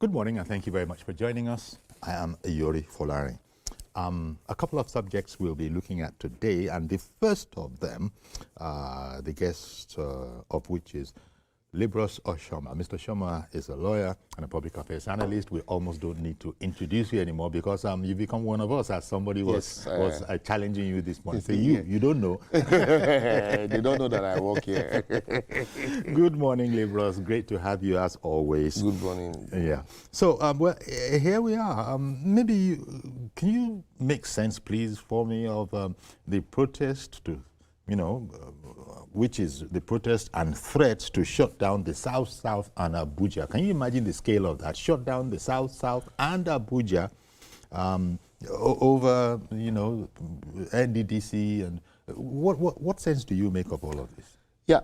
Good morning and thank you very much for joining us. I am Iyori Folari. A couple of subjects we'll be looking at today, and the first of them, the guest of which is Libros Oshoma. Mr. Shoma is a lawyer and a public affairs analyst. We almost don't need to introduce you anymore because you become one of us, as somebody was challenging you this morning. So you don't know. They don't know that I work here. Good morning, Libros. Great to have you as always. Good morning. Yeah. So, well, here we are. Maybe can you make sense, please, for me of the protest to, which is the protest and threats to shut down the South and Abuja. Can you imagine the scale of that? Shut down the South and Abuja over, NDDC. And what sense do you make of all of this? Yeah,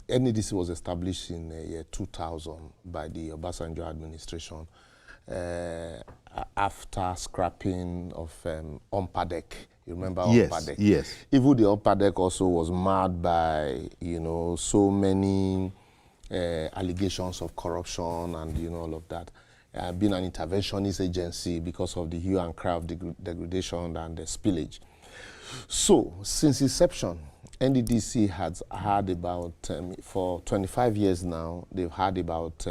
NDDC was established in year 2000 by the Obasanjo administration. After scrapping of Ompadek. You remember Ompadek? Yes. Even the Ompadek also was marred by, so many allegations of corruption and, all of that. Being an interventionist agency because of the hue and cry of degradation and the spillage. So, since inception, NDDC has had about, for 25 years now, they've had about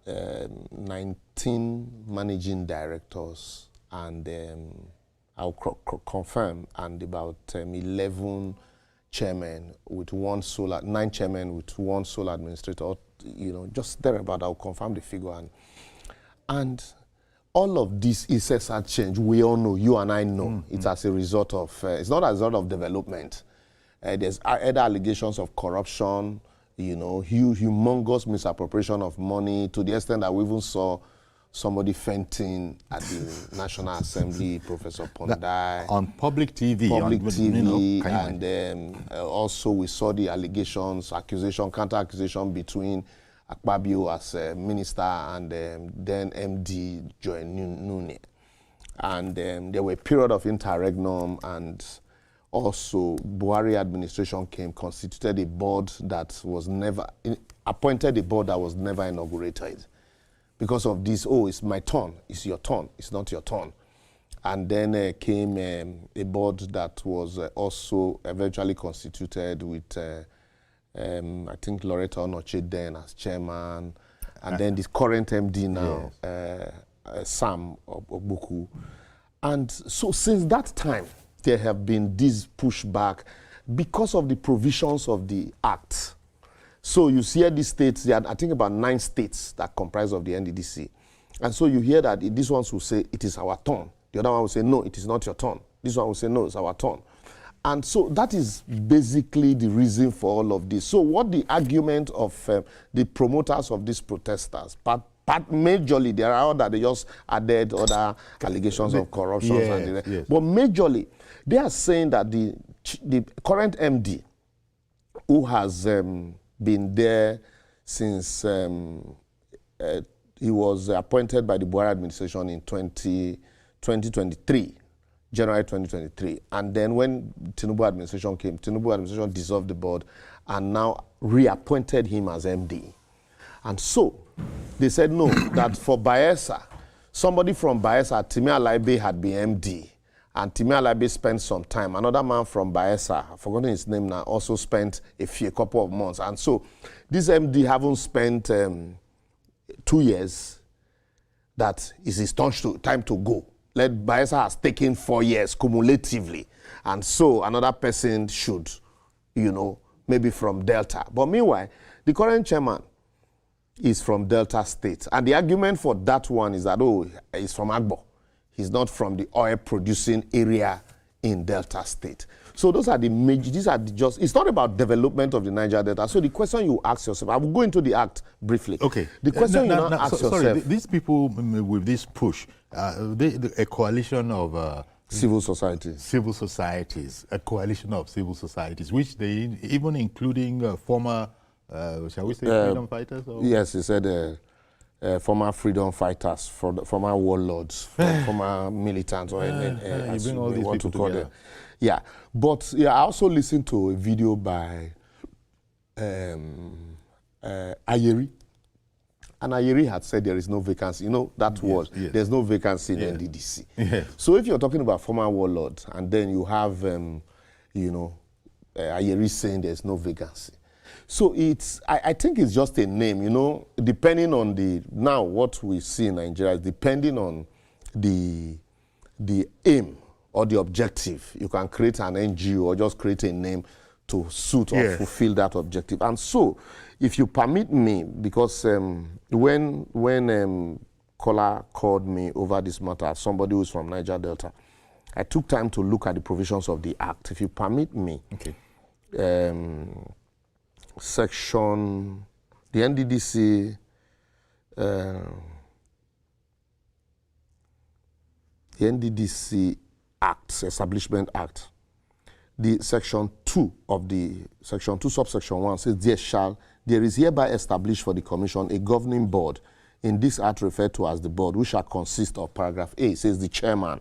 19 managing directors and I'll confirm, and about 11 chairmen with one sole, 9 chairmen with one sole administrator, just thereabout. I'll confirm the figure. And all of this is a change. We all know, you and I know, it's as a result of, it's not as a result of development. There's other allegations of corruption, humongous misappropriation of money to the extent that we even saw somebody fainting at the National Assembly, Professor Pondai. On public TV. And also we saw the allegations, counter-accusation between Akpabio as minister and then MD Joy Nune. And there were a period of interregnum, and also Buhari administration constituted a board that was never, appointed a board that was never inaugurated. Because of this, it's my turn, it's your turn, it's not your turn. And then came a board that was also eventually constituted with, I think, Loretta Onoche then as chairman, and then the current MD now, Sam Ogbuku. And so since that time, there have been this pushback because of the provisions of the Act. So you see these states, there are, I think, about 9 states that comprise of the NDDC. And so you hear that these ones will say, it is our turn. The other one will say, no, it is not your turn. This one will say, no, it's our turn. And so that is basically the reason for all of this. So what the argument of the promoters of these protesters, majorly, there are other, they just added other allegations of corruption. But majorly, they are saying that the current MD, who has been there since he was appointed by the Buhari administration in 2023, January 2023. And then when Tinubu administration came, Tinubu administration dissolved the board and now reappointed him as MD. And so they said no, that for Bayelsa, somebody from Bayelsa, Timi Alaibe, had been MD. And Timi Alaibe spent some time. Another man from Bayelsa, I've forgotten his name now, also spent a couple of months. And so this MD haven't spent 2 years. That is his time to go. Bayelsa has taken 4 years cumulatively. And so another person should, maybe from Delta. But meanwhile, the current chairman is from Delta State. And the argument for that one is that, he's from Agbo. He's not from the oil-producing area in Delta State. So those are the major, it's not about development of the Niger Delta. So the question you ask yourself, I will go into the Act briefly. Okay. The question you ask yourself. Sorry, these people with this push, a coalition of civil societies, a coalition of civil societies, which they even including former, shall we say, freedom fighters? Or? Yes, he said former freedom fighters, former warlords, former militants, or as bring all these want to people call together. them. Yeah, but I also listened to a video by Ayeri. And Ayeri had said there is no vacancy. You know that word. Yes. There's no vacancy in NDDC. Yes. So if you're talking about former warlords, and then you have, Ayeri saying there's no vacancy. So I think it's just a name, depending on now what we see in Nigeria is depending on the aim or the objective. You can create an NGO or just create a name to suit or fulfill that objective. And so, if you permit me, because when Kola called me over this matter, somebody who's from Niger Delta, I took time to look at the provisions of the Act. If you permit me, okay. Section, the NDDC, Act, Establishment Act, the Section 2 of the Section 2 subsection 1 says, there is hereby established for the Commission a governing board, in this act referred to as the board, which shall consist of paragraph A, says the chairman.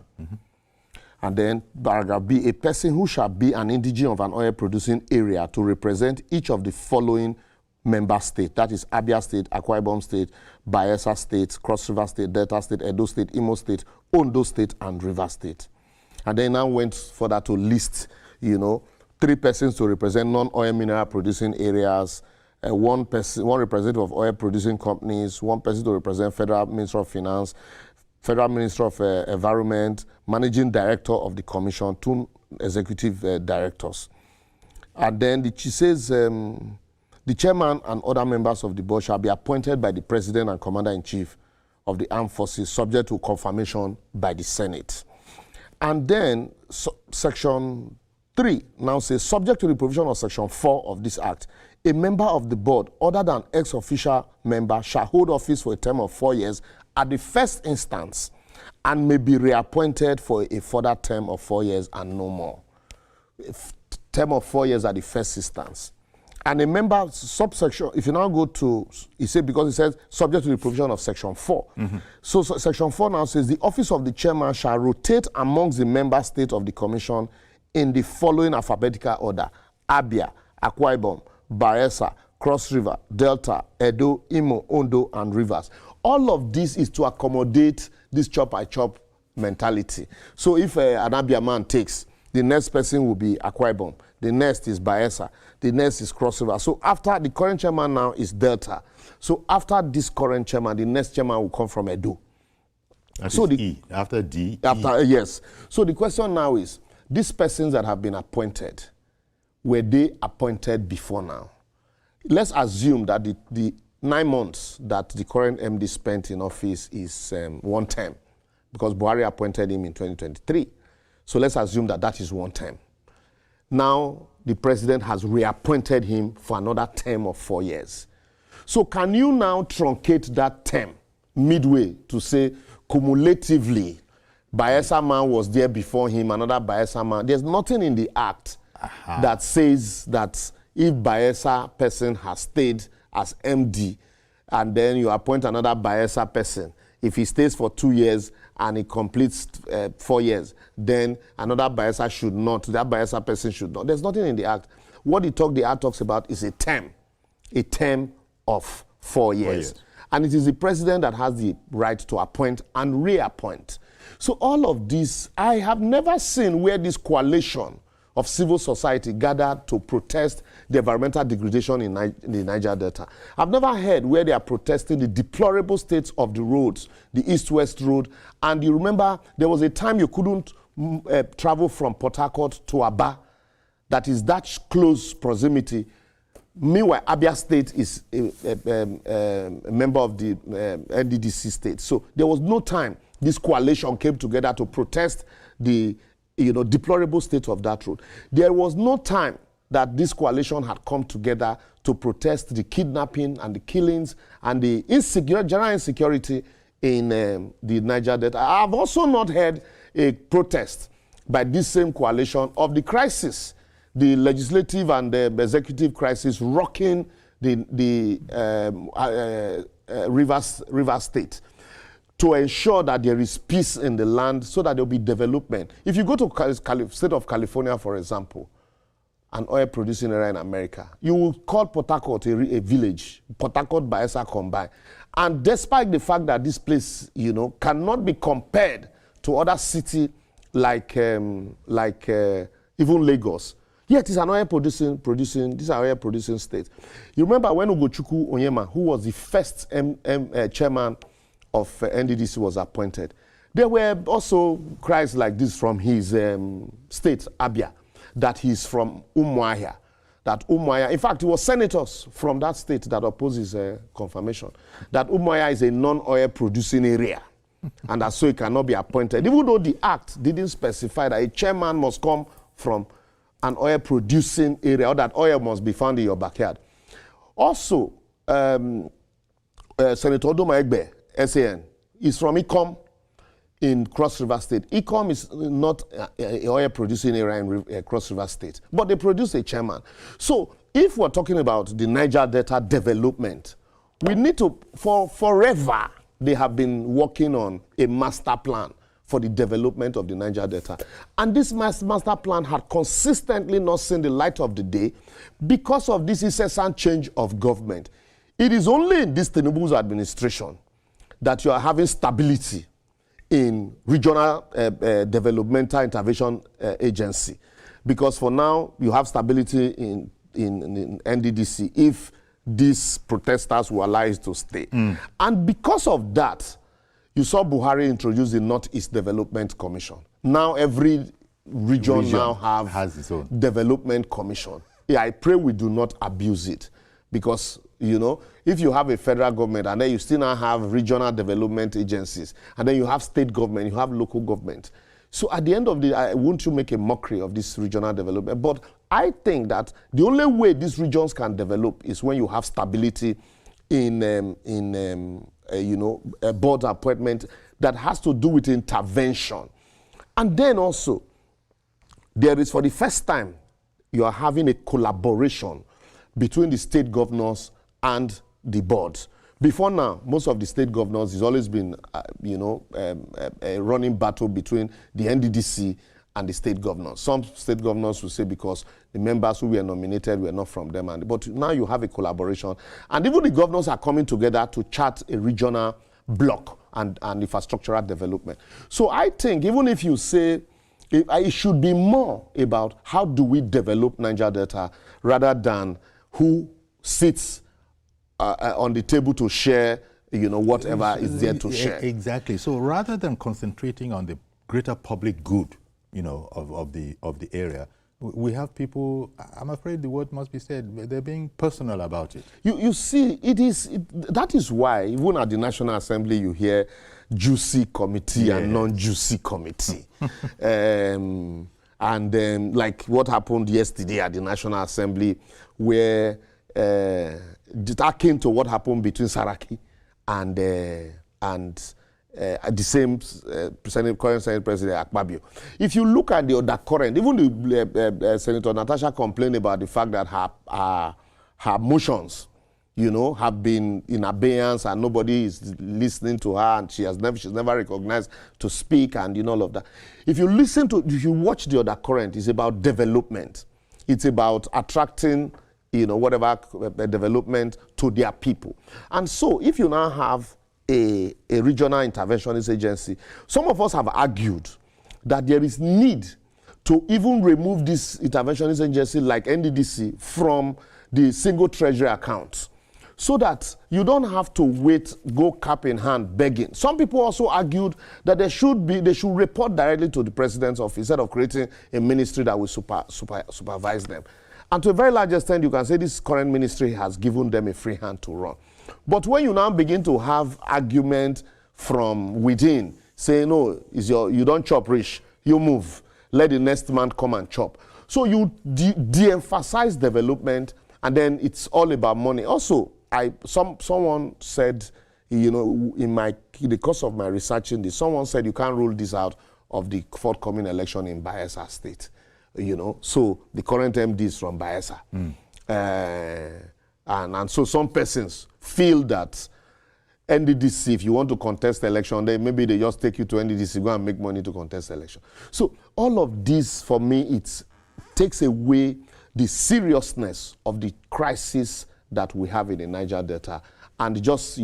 And then paragraph B, a person who shall be an indigene of an oil-producing area to represent each of the following member states, that is Abia State, Akwa Ibom State, Bayelsa State, Cross River State, Delta State, Edo State, Imo State, Ondo State, and River State. And then now went further to list, 3 persons to represent non-oil mineral producing areas, one representative of oil producing companies, 1 person to represent Federal Minister of Finance, Federal Minister of Environment, Managing Director of the Commission, 2 executive directors. And then she says, the chairman and other members of the board shall be appointed by the President and Commander-in-Chief of the Armed Forces, subject to confirmation by the Senate. And then Section 3 now says, subject to the provision of Section 4 of this Act, a member of the board, other than ex-official member, shall hold office for a term of 4 years at the first instance and may be reappointed for a further term of 4 years and no more. Term of 4 years at the first instance. And a member, subsection, if you now go to, because it says subject to the provision of Section 4. So Section 4 now says the office of the chairman shall rotate amongst the member states of the commission in the following alphabetical order: Abia, Akwa Ibom, Bayelsa, Cross River, Delta, Edo, Imo, Ondo, and Rivers. All of this is to accommodate this chop-by-chop mentality. So if an Abia man takes, the next person will be Akwa Ibom, the next is Bayelsa, the next is Cross River. So after the current chairman now is Delta. So after this current chairman, the next chairman will come from Edo. So E, after D, after E. Yes. So the question now is, these persons that have been appointed, were they appointed before now? Let's assume that the 9 months that the current MD spent in office is 1 term, because Buhari appointed him in 2023. So let's assume that that is 1 term. Now, the president has reappointed him for another term of 4 years. So can you now truncate that term midway to say, cumulatively, Bayelsa man was there before him, another Bayelsa man? There's nothing in the Act that says that if Bayelsa person has stayed as MD and then you appoint another Bayelsa person, if he stays for 2 years and he completes 4 years, then another Bayelsa should not, that Bayelsa person should not. There's nothing in the Act. What the Act talks about is a term of 4 years. And it is the president that has the right to appoint and reappoint. So all of this, I have never seen where this coalition of civil society gathered to protest the environmental degradation in the Niger Delta. I've never heard where they are protesting the deplorable states of the roads, the east-west road. And you remember there was a time you couldn't travel from Port Harcourt to Aba. That is that close proximity. Meanwhile, Abia State is a member of the NDDC state. So there was no time this coalition came together to protest the deplorable state of that road. There was no time that this coalition had come together to protest the kidnapping and the killings and the general insecurity in the Niger Delta. I have also not heard a protest by this same coalition of the crisis, the legislative and the executive crisis rocking the River State, to ensure that there is peace in the land so that there will be development. If you go to state of California, for example, an oil-producing area in America. You will call Port Harcourt a village, Port Harcourt, Bayelsa combined. And despite the fact that this place, cannot be compared to other cities like even Lagos, yet it's an oil-producing state. You remember when Ugochukwu Onyema, who was the first chairman of NDDC, was appointed, there were also cries like this from his state, Abia, that he's from Umuahia. That Umuahia, in fact, it was senators from that state that opposed his confirmation, that Umuahia is a non-oil producing area, and that so it cannot be appointed, even though the act didn't specify that a chairman must come from an oil producing area, or that oil must be found in your backyard. Also, Senator Odoma Egbe, SAN, is from Ikom in Cross River State. Ikom is not an oil producing area in Cross River State, but they produce a chairman. So if we're talking about the Niger Delta development, we need to, forever, they have been working on a master plan for the development of the Niger Delta. And this master plan had consistently not seen the light of the day because of this incessant change of government. It is only in this Tinubu's administration that you are having stability in regional developmental intervention agency. Because for now, you have stability in NDDC if these protesters will allow it to stay. And because of that, you saw Buhari introduce the Northeast Development Commission. Now every region now has its own development commission. Yeah, I pray we do not abuse it, because if you have a federal government and then you still now have regional development agencies, and then you have state government, you have local government. So at the end of the day, won't you make a mockery of this regional development? But I think that the only way these regions can develop is when you have stability in a board appointment that has to do with intervention. And then also, there is, for the first time, you are having a collaboration between the state governors and the boards. Before now, most of the state governors, has always been, a running battle between the NDDC and the state governors. Some state governors will say because the members who were nominated were not from them. But now you have a collaboration. And even the governors are coming together to chart a regional block and infrastructural development. So I think, even if you say, it should be more about how do we develop Niger Delta rather than who sits on the table to share, whatever is there to share. Exactly. So rather than concentrating on the greater public good, of the area, we have people, I'm afraid the word must be said, they're being personal about it. You see, that is why even at the National Assembly you hear juicy committee and non-juicy committee. Like what happened yesterday at the National Assembly, where that came to what happened between Saraki and the same current Senate President Akpabio. If you look at the other current, even the Senator Natasha complained about the fact that her motions, have been in abeyance and nobody is listening to her, and she's never recognized to speak, and all of that. If you watch the other current, it's about development. It's about attracting, whatever development to their people. And so if you now have a regional interventionist agency, some of us have argued that there is need to even remove this interventionist agency like NDDC from the single treasury account, so that you don't have to wait, go cap in hand begging. Some people also argued that they should report directly to the president's office instead of creating a ministry that will supervise them. And to a very large extent, you can say this current ministry has given them a free hand to run. But when you now begin to have argument from within, saying, no, you don't chop rich, you move, let the next man come and chop. So you de-emphasize development, and then it's all about money. Also, someone said, in the course of my researching this, someone said you can't rule this out of the forthcoming election in Bayelsa State. So the current MD is from Bayelsa. And so some persons feel that NDDC, if you want to contest the election, then maybe they just take you to NDDC, go and make money to contest the election. So all of this, for me, it takes away the seriousness of the crisis that we have in the Niger Delta and just,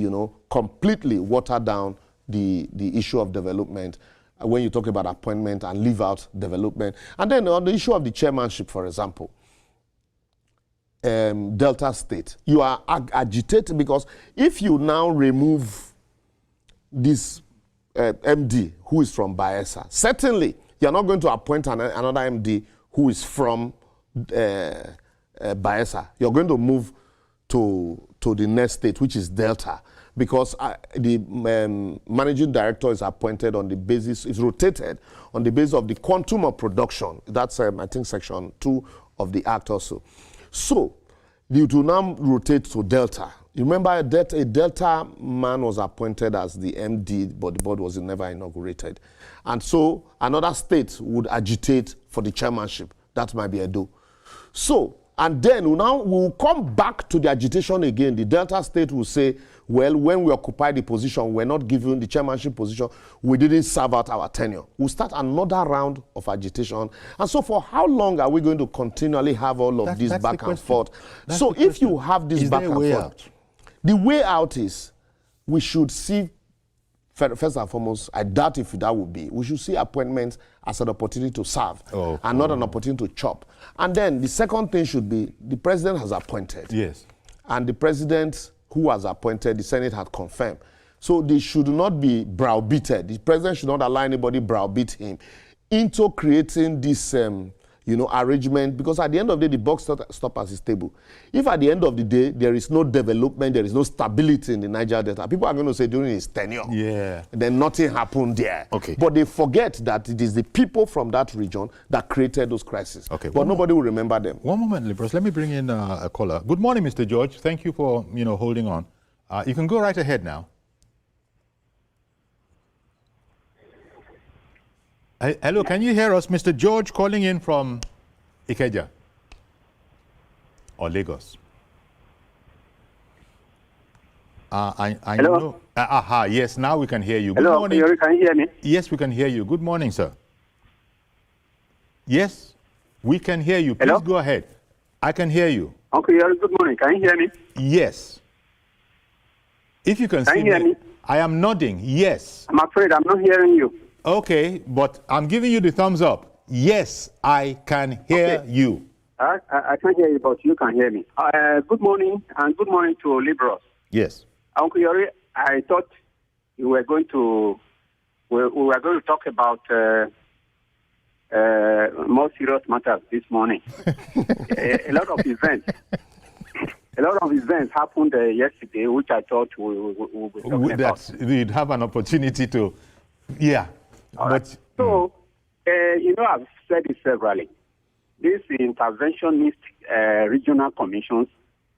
completely water down the issue of development when you talk about appointment and leave out development. And then on the issue of the chairmanship, for example, Delta State, you are agitated because if you now remove this MD who is from Bayelsa, certainly you're not going to appoint another MD who is from Bayelsa. You're going to move to the next state, which is Delta, because the managing director is appointed on the basis, is rotated on the basis of the quantum of production. That's, I think, Section 2 of the Act also. So, you do now rotate to Delta. You remember a Delta man was appointed as the MD, but the board was never inaugurated. And so, another state would agitate for the chairmanship. That might be Edo. So, and then we'll come back to the agitation again. The Delta state will say, well, when we occupy the position, we're not given the chairmanship position, we didn't serve out our tenure. We'll start another round of agitation. And so for how long are we going to continually have all of this back and forth? So if you have this back and forth, the way out is we should see, first and foremost, I doubt if that would be, we should see appointments as an opportunity to serve and not an opportunity to chop. And then the second thing should be the president has appointed. Yes. And the president who has appointed, the Senate had confirmed. So they should not be browbeated. The president should not allow anybody browbeat him into creating this arrangement, because at the end of the day, the buck stops is stable. If at the end of the day, there is no development, there is no stability in the Niger Delta, people are going to say during his tenure, then nothing happened there. Okay. But they forget that it is the people from that region that created those crises. Okay. But nobody will remember them. One moment, Libros. Let me bring in a caller. Good morning, Mr. George. Thank you for holding on. You can go right ahead now. Hello, can you hear us? Mr. George calling in from Ikeja or Lagos. Hello? Know. Yes, now we can hear you. Good Hello, morning. can you hear me? Yes, we can hear you. Good morning, sir. Yes, we can hear you. Please Hello? go ahead. I can hear you. Uncle Yori, good morning. Can you hear me? Yes. If you can see you hear me? I am nodding. Yes. I'm afraid I'm not hearing you. Okay, but I'm giving you the thumbs up. Yes, I can hear you. I can't hear you, but you can hear me. Good morning, and good morning to Libros. Yes. Uncle Yori, I thought we were going to talk about more serious matters this morning. A lot of events happened yesterday, which I thought we would be talking about. We'd have an opportunity to, Right. So, I've said it severally. These interventionist regional commissions,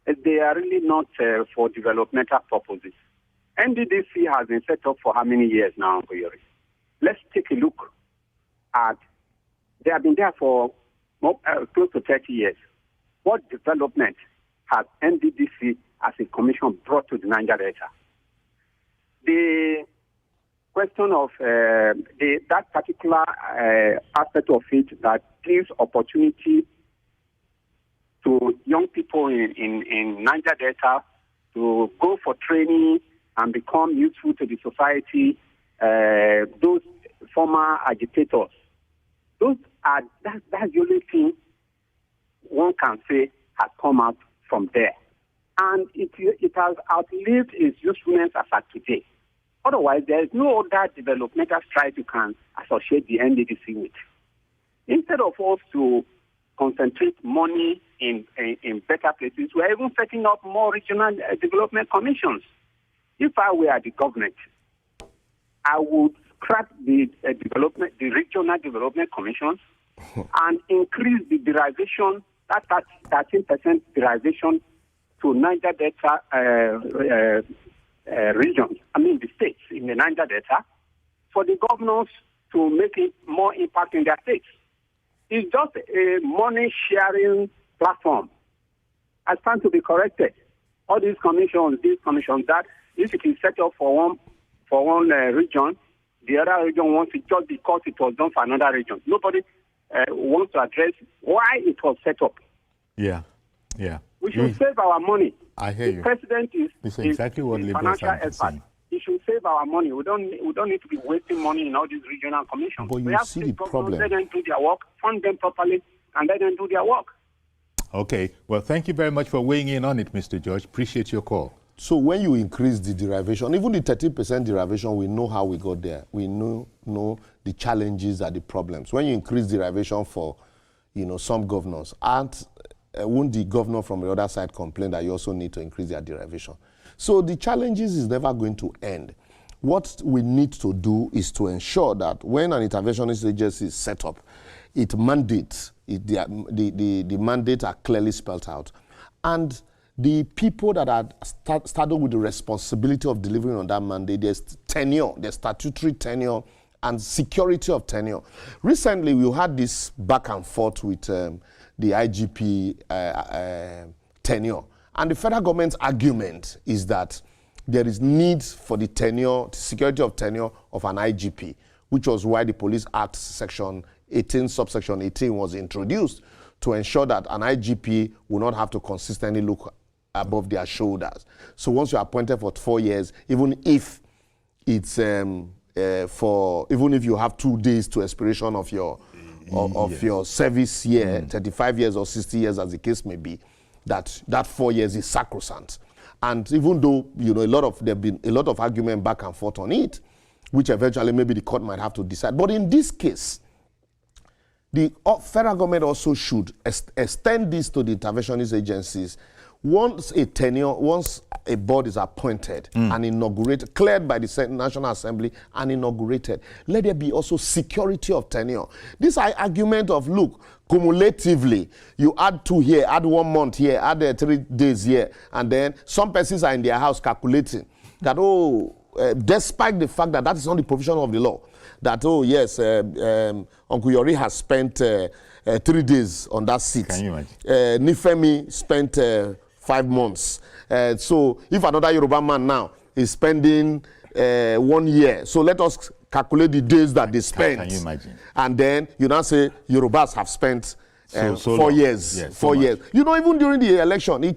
they are really not for developmental purposes. NDDC has been set up for how many years now, Uncle Yori? Let's take a look at, they have been there for close to 30 years. What development has NDDC as a commission brought to the Niger Delta? The question of that particular aspect of it that gives opportunity to young people in Niger Delta to go for training and become useful to the society, those former agitators. That's the only thing one can say has come out from there. And it has outlived its usefulness as at today. Otherwise, there is no other developmental strides you can associate the NDDC with. Instead of us to concentrate money in better places, we are even setting up more regional development commissions. If I were the government, I would scrap the regional development commissions and increase the derivation, that 13% derivation to Niger Delta regions, the states in the Niger Delta, for the governors to make it more impact in their states. It's just a money-sharing platform. I stand to be corrected. All these commissions, that if it is set up for one region, the other region wants it just because it was done for another region. Nobody wants to address why it was set up. Yeah, yeah. We should save our money. I hear you. The president is exactly what financial expert. He should save our money. We don't need to be wasting money in all these regional commissions. But we you have see to the problem. let them do their work, fund them properly, and let them do their work. Okay. Well, thank you very much for weighing in on it, Mr. George. Appreciate your call. So when you increase the derivation, even the 30% derivation, we know how we got there. We know the challenges and the problems. When you increase derivation for, some governors, won't the governor from the other side complain that you also need to increase their derivation? So the challenges is never going to end. What we need to do is to ensure that when an interventionist agency is set up, it mandates, the mandates are clearly spelled out. And the people that are started with the responsibility of delivering on that mandate, there's tenure, there's statutory tenure and security of tenure. Recently, we had this back and forth with the IGP tenure. And the federal government's argument is that there is need for the tenure, security of tenure of an IGP, which was why the Police Act Section 18, subsection 18 was introduced to ensure that an IGP will not have to consistently look above their shoulders. So once you're appointed for 4 years, even if it's even if you have 2 days to expiration of your your service year, 35 years or 60 years as the case may be, that 4 years is sacrosanct. And even though there've been a lot of argument back and forth on it, which eventually maybe the court might have to decide. But in this case, the federal government also should extend this to the interventionist agencies. Once a board is appointed and inaugurated, cleared by the National Assembly and inaugurated, let there be also security of tenure. This argument of, look, cumulatively, you add 2 here, add 1 month here, add 3 days here, and then some persons are in their house calculating that, despite the fact that that is not the provision of the law, that, yes, Uncle Yori has spent 3 days on that seat. Can you imagine? Nifemi spent 5 months. So if another Yoruba man now is spending 1 year, so let us calculate the days that they spent. Can you imagine? And then you now say Yorubas have spent 4 years. Yes, 4 years. Even during the election,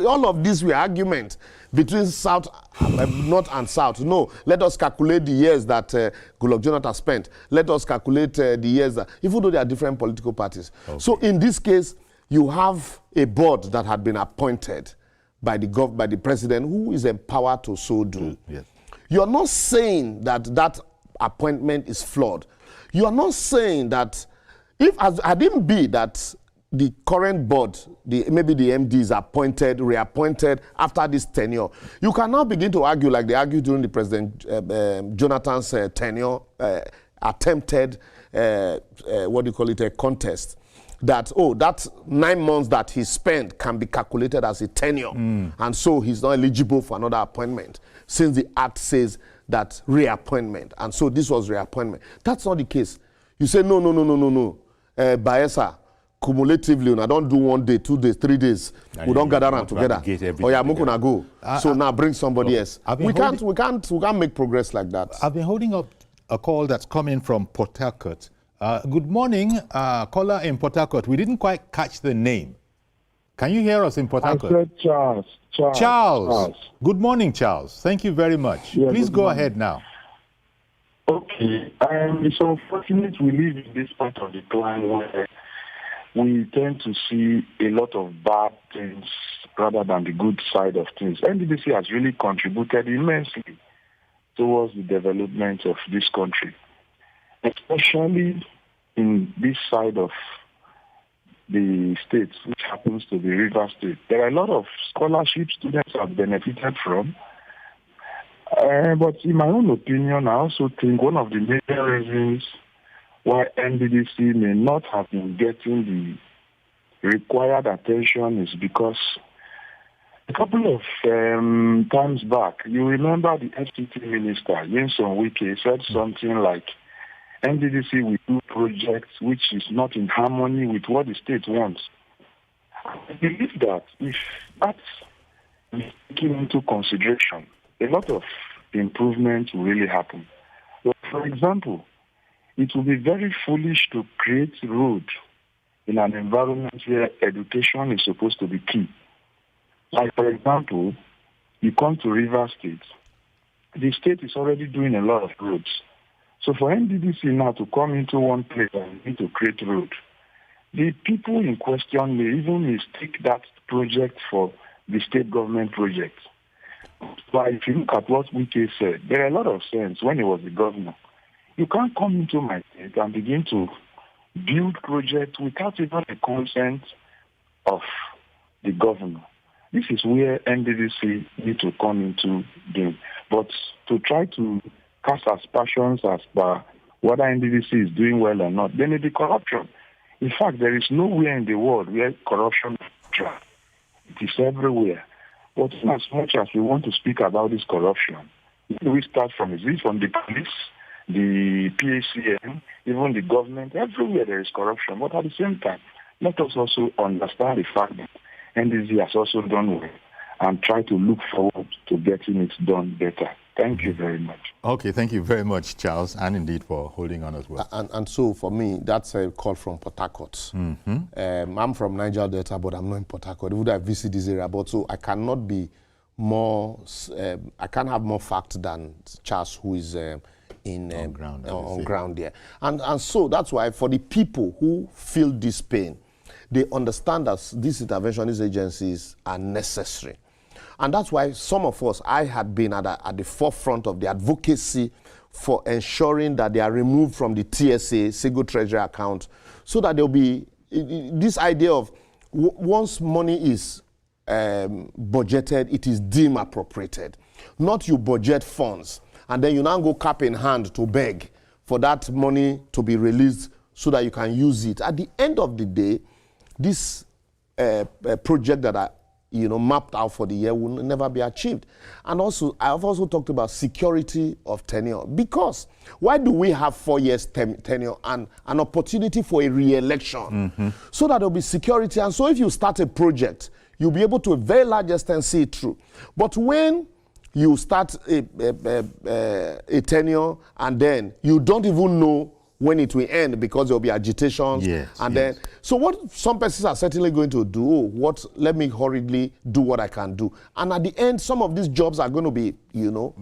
all of these were arguments between North and South. No, let us calculate the years that Goodluck Jonathan spent. Let us calculate the years that, even though they are different political parties. Okay. So in this case, you have a board that had been appointed by the president, who is empowered to so do. Yes. You are not saying that appointment is flawed. You are not saying that if I didn't be that the current board, maybe the MD is appointed, reappointed after this tenure, you can now begin to argue like they argued during the President Jonathan's tenure, attempted, a contest, that, that 9 months that he spent can be calculated as a tenure. And so he's not eligible for another appointment, since the Act says that reappointment. And so this was reappointment. That's not the case. You say, no. Baesa, cumulatively, I don't do 1 day, 2 days, 3 days. We don't gather around together. Oh yeah, Mukuna go. So now bring somebody else. We can't make progress like that. I've been holding up a call that's coming from Port Harcourt. Good morning, caller in Port Harcourt. We didn't quite catch the name. Can you hear us in Port Harcourt? I said Charles. Charles. Good morning, Charles. Thank you very much. Yeah, please go ahead now. Okay. It's unfortunate we live in this part of the plan where we tend to see a lot of bad things rather than the good side of things. NDDC has really contributed immensely towards the development of this country, especially in this side of the states, which happens to be River State. There are a lot of scholarships students have benefited from. But in my own opinion, I also think one of the major reasons why NDDC may not have been getting the required attention is because a couple of times back, you remember the FCT minister, Nyesom Wike, said something like, NDDC will do projects which is not in harmony with what the state wants. I believe that if that's taken into consideration, a lot of improvements will really happen. But for example, it will be very foolish to create road in an environment where education is supposed to be key. Like, for example, you come to River State, the state is already doing a lot of roads. So for NDDC now to come into one place and need to create road, the people in question may even mistake that project for the state government project. But if you look at what Wike said, there are a lot of sense when he was the governor. You can't come into my state and begin to build projects without even the consent of the governor. This is where NDDC need to come into game. But to try to cast aspersions as per whether NDDC is doing well or not, there may be corruption. In fact, there is nowhere in the world where corruption is dry. It is everywhere. But as much as we want to speak about this corruption, we start from, is it from the police, the PACM, even the government? Everywhere there is corruption. But at the same time, let us also understand the fact that NDDC has also done well and try to look forward to getting it done better. Thank you very much. Okay, thank you very much, Charles, and indeed for holding on as well. And so for me, that's a call from Port Harcourt. I'm from Niger Delta, but I'm not in Port Harcourt. Even though I visit this area, but so I cannot be more, I can't have more fact than Charles, who is on ground there. And so that's why for the people who feel this pain, they understand that these interventionist agencies are necessary. And that's why some of us, I had been at the forefront of the advocacy for ensuring that they are removed from the TSA, single treasury account, so that there will be this idea of once money is budgeted, it is deemed appropriated. Not you budget funds, and then you now go cap in hand to beg for that money to be released so that you can use it. At the end of the day, this project that I mapped out for the year will never be achieved. And also, I've also talked about security of tenure. Because why do we have 4 years tenure and an opportunity for a re-election? So that there'll be security. And so if you start a project, you'll be able to a very large extent see it through. But when you start a tenure and then you don't even know when it will end because there will be agitations. Then, so what some persons are certainly going to do, let me hurriedly do what I can do. And at the end, some of these jobs are going to be, low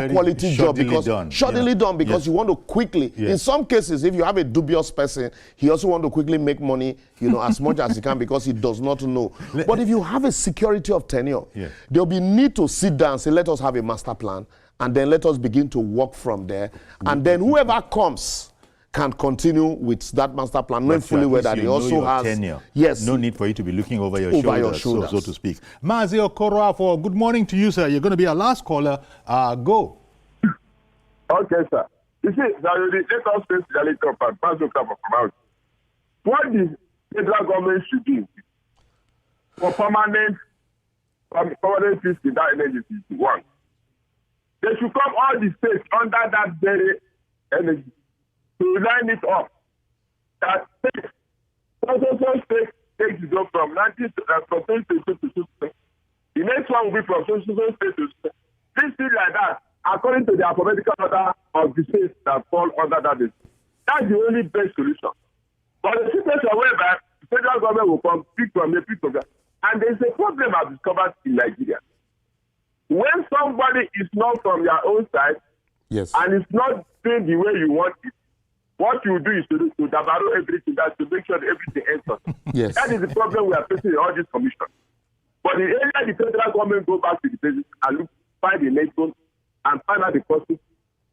quality job because shoddily done because you want to quickly, in some cases, if you have a dubious person, he also want to quickly make money, as much as he can because he does not know. But if you have a security of tenure, there'll be need to sit down and say, let us have a master plan. And then let us begin to work from there. And then whoever comes can continue with that master plan, knowing fully well that he also has tenure. Yes. No need for you to be looking over your shoulders. So to speak. Mazi Okoroafo, good morning to you, sir. You're going to be our last caller. Go. Okay, sir. You see, let us face the reality of what the federal government should do for permanent fixed in that energy is one. They should come all the states under that very energy to line it up. That state, so state takes it up from 19 to the next one will be from so state to state. This thing like that, according to the alphabetical order of the states that fall under that list. That's the only best solution. But the situation whereby the federal government will come, pick from the pick of that. And there's a problem I've discovered in Nigeria. When somebody is not from your own side, and it's not doing the way you want it, what you do is to dabaro everything, that's to make sure that everything ends up. That is the problem we are facing in all these commissions. But the area the federal government go back to the basis and find the nation and find out the causes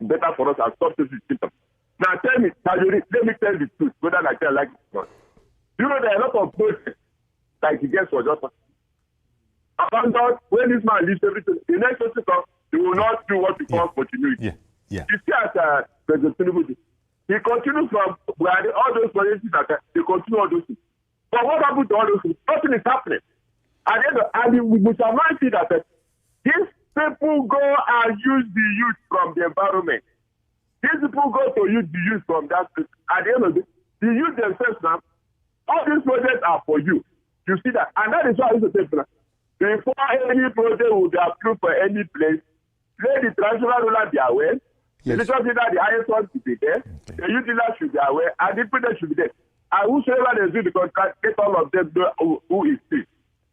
better for us and stop this symptoms. Now tell me, let me tell the truth, whether Nigeria like it or not. You know there are a lot of projects like the guest was just abandoned. When this man leaves everything, the next person comes, he will not do what we call continuity. You see as President Tinubu, he continues from all those projects that they continue all those things. But what happened to all those things? Nothing is happening. And we shall not see that these people go and use the youth from the environment. These people go to use the youth from that. At the end of the day, the youth themselves now, all these projects are for you. You see that? And that is why I used to say, before any project will be approved for any place, let the traditional ruler be aware, the religious leader, the highest one should be there, the youth leader should be aware, and the people should be there. and whosoever they do the contract, let all of them know who is sick.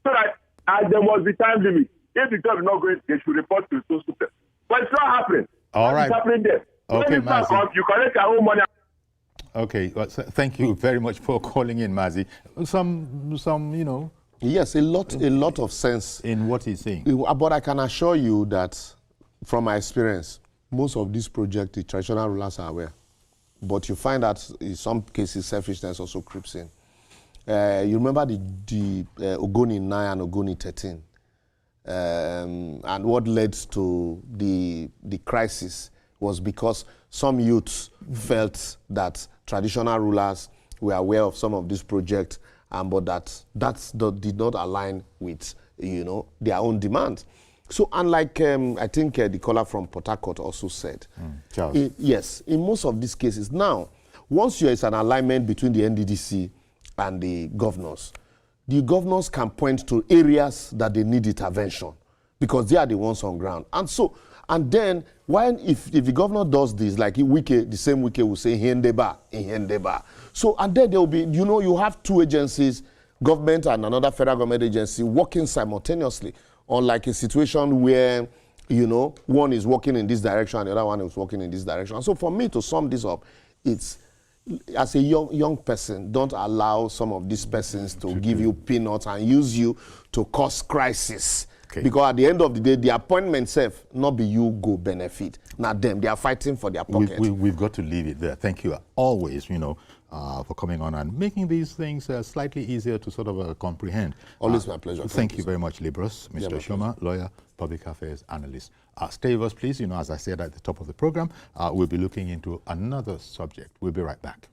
So that there must be time limit. If the job is not going, they should report to the social. But it's not happening. All right. It's happening there. Okay, when Mazi. comes, you collect your own money. Okay, well, thank you very much for calling in, Mazi. Some, you know. Yes, a lot of sense in what he's saying. But I can assure you that, from my experience, most of these projects, the traditional rulers are aware. But you find that in some cases, selfishness also creeps in. You remember the Ogoni 9 and Ogoni 13, and what led to the crisis was because some youths felt that traditional rulers were aware of some of these projects, but that did not align with, you know, their own demand. So unlike, I think the caller from Port Harcourt also said, yes, in most of these cases, now, once there is an alignment between the NDDC and the governors can point to areas that they need intervention because they are the ones on ground. And then, if the governor does this, like the same Wike will say, Hendeba. So, and then there will be, you know, you have two agencies, government and another federal government agency working simultaneously, unlike a situation where, you know, one is working in this direction and the other one is working in this direction. And so for me to sum this up, it's, as a young person, don't allow some of these persons to give you peanuts and use you to cause crisis. Okay. Because at the end of the day, the appointment self, not be you go benefit. Not them. They are fighting for their pocket. We've got to leave it there. Thank you always, you know, for coming on and making these things slightly easier to sort of comprehend. Always my pleasure. Thank you very much, Libros. Mr. Shoma, lawyer, public affairs analyst. Stay with us, please. You know, as I said at the top of the program, we'll be looking into another subject. We'll be right back.